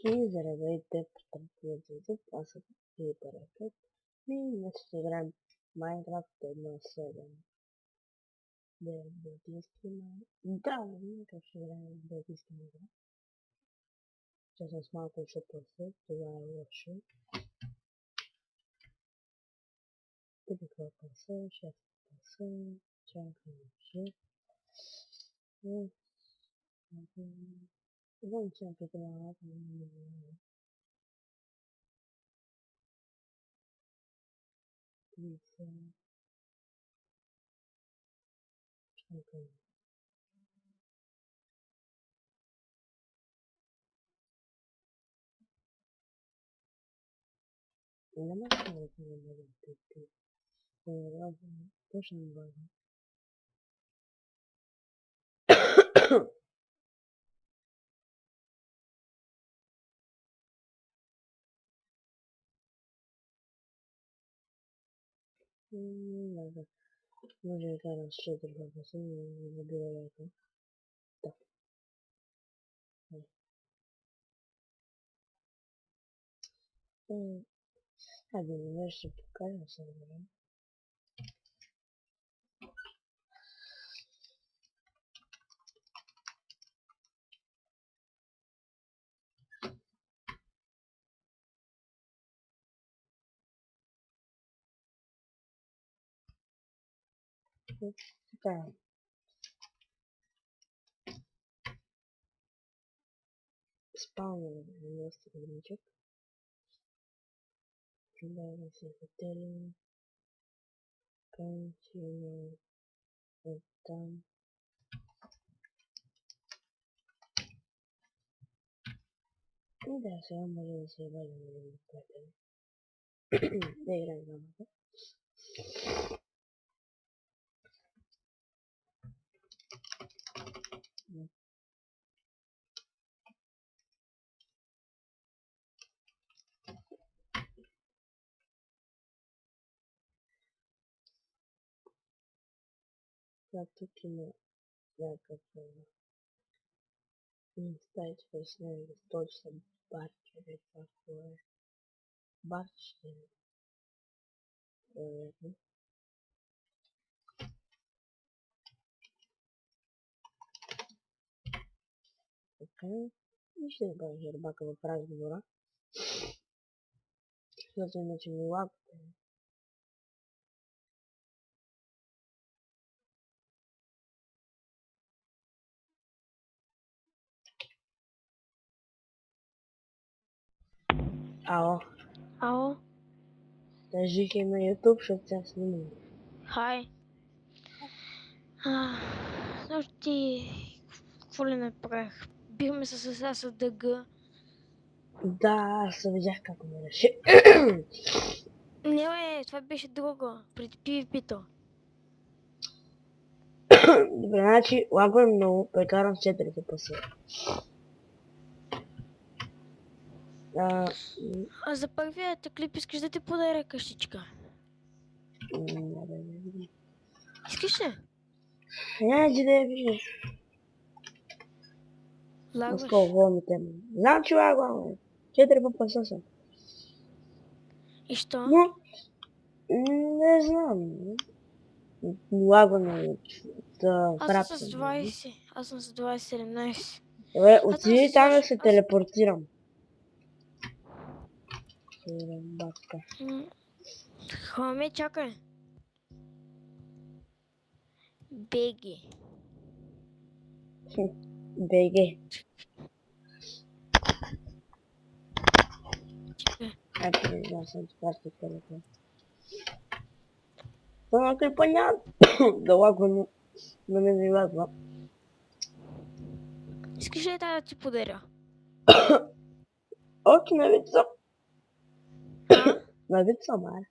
И здравейте, приятели за YouTube, аз съм Hyper и днес ще играем Minecraft 1.7. Деветински Minecraft ще играем деветински Minecraft. Че съм с малко шепълсе, това е лошо. Тъпи какво пълсе, 6 пълсе, чакам 6. Знам, че напитам малко, но не знам. Чакам. Не може да не бъде тъпи. Точно не бъде. Може да карам с 4 въпроса, но не забира яко. Да. Хайде, не ще покажа сега. Така. Спалваме на место граничък. Да се хотели. Канчина. Оттам. И да, сега може да се обадим на приятели. Да играем двамата. Тук има някакъв стайче с него, точно барче, какво е. Барче, вероятно. Така. И ще бъде Жербака в разговора. Защото иначе ми лагате. Ало. Ало? Кажи на YouTube, защото сега снимам. Хай. Знаеш ти какво ли направих? Бихме се с ДГ. Да, аз видях как ме реши. Не бе, това беше друго. Преди PvP-то. Добре, значи лагвам много, прекарам с 4 пъса. А за първият клип искаш да ти подаря къщичка? Не. Искаш ли? Няма да я виждаш. Лагваш. Наскоро ми тема. Знам, че лагвам. 4 пъса съм. И що? Но, не знам. Лагваме от Аз съм с 20. Аз съм с 20-17. Добре, отиди там да се телепортирам. Батка. Хваме, чакай. Беги. Беги. Чакай. Ето, да съм спрашал телефон. Това клипа няма да лагва, но на мен не лагва. Искаш ли да ти подаря? Окей, на вид съм. А? На вид съм, аре.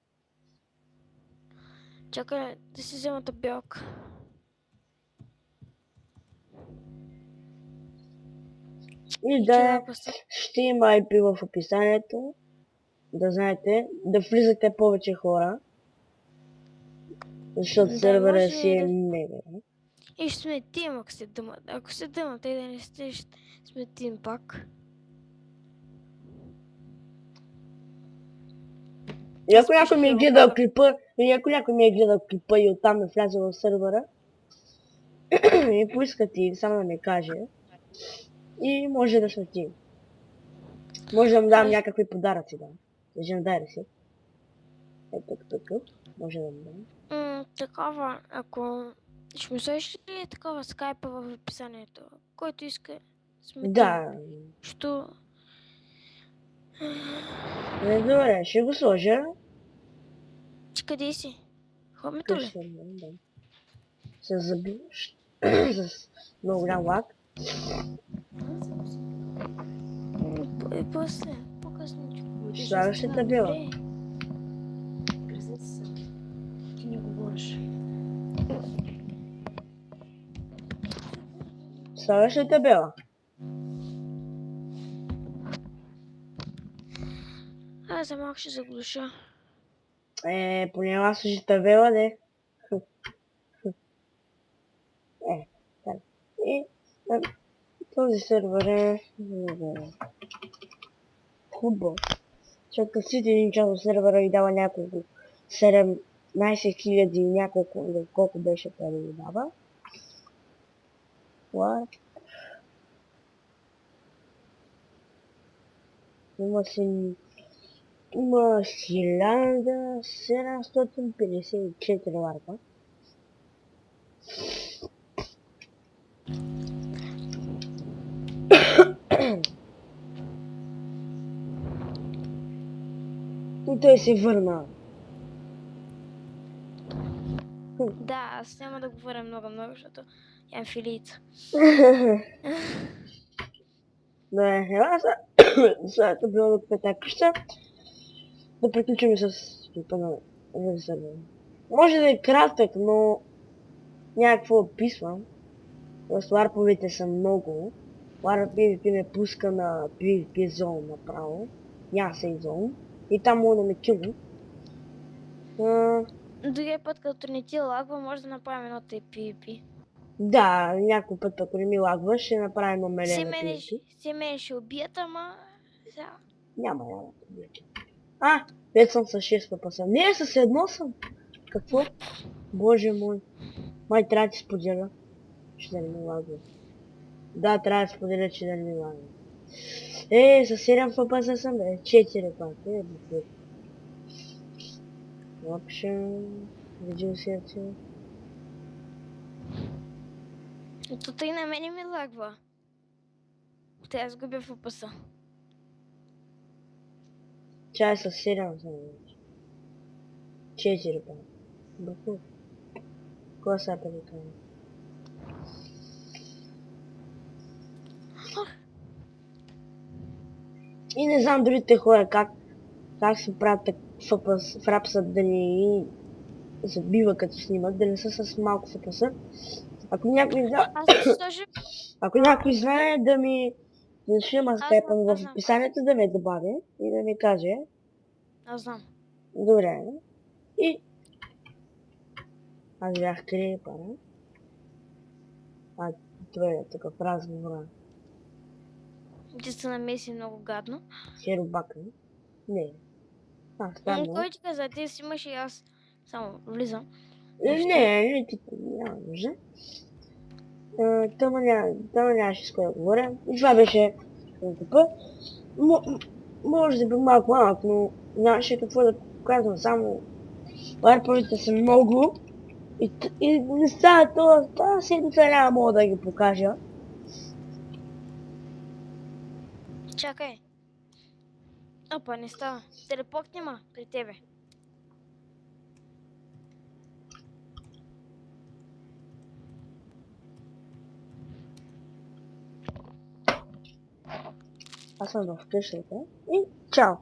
Чакай да си взема табелка. И да, ще има IP в описанието. Да знаете, да влизате повече хора. Защото сервера си е мега. И ще сме тим, ако се дъмат. Ако се дъмат, и да не сте, ще сме тим пак. И ако Аз някой ми е пишех гледал в клипа, и ако някой ми е гледал клипа и оттам е влязъл в сървъра, и поиска ти само да ми каже, и може да сме ти. Може да му дам Аз някакви подаръци, да. Легендари си. Ето такъв. Може да му дам. такова, ако ще ми сложиш ли такова скайпа в описанието? Който иска, сме тим. Да. Що? Добре, ще го сложа. Ти къде си? Хомито Къде ли? съм, да. С зъби. С много голям лак. И после, по-късно. Слагаш ли табела? Ти не говориш. Слагаш ли табела? Аз за малко ще заглуша. Поне аз служи табела, не. Так. И този сервер е хубаво. Защото като си един час от сервера и дава няколко 17 000 и няколко, или колко беше пари ми дава. What? Има 1754 ларка. И той се върна. Да, аз няма да говоря много, защото имам филийца. Да, ела сега е било до пета къща. Да приключим с клипа на сервера. Може да е кратък, но някакво описвам. Просто ларповете са много. Ларп PvP ме пуска на PvP зон направо. Няма се зон. И там мога да ме килна. Другия път, като не ти лагва, може да направим едно PvP. Да, някой път, ако не ми лагва, ще направим Си омелена мене, PvP. мене ще убият, ама... Сега. Няма да убия. Вече съм с 6 пъпаса. Не, с едно съм. Какво? Боже мой. Май трябва да ти споделя. Ще да не ми лагва. Да, трябва да споделя, че да не ми лагва. С 7 пъпаса съм, 4 пъти. Option. Reduce. То тъй на мене ми лагва. Те аз губя в опаса. Чай с 7 съм вече. 4 пъти. Баку. Кога са пеликани? И не знам другите хора как се правят фрапсът да ни забива като снимат, да не са с малко фпс. Ако някой знае, Аз да си сложим... ако някой знае да ми ще има скайпа в знам. описанието, да ме добави и да ми каже. Аз знам. Добре. И аз бях крипа, не? Това е такъв разговор. Ти се намеси много гадно. Херобак, не? Стана. Кой ти каза? Ти си имаш и аз само влизам. Не, ти няма нужда. Тъма нямаше с кой да говоря. И това беше тъпа. Може да би малко малък, но нямаше какво да казвам. Само ларповете са много. И не става това. Тази седмица няма мога да ги покажа. Чакай. Опа, не става. Телепортни ма при тебе. Аз съм в къщата. И чао!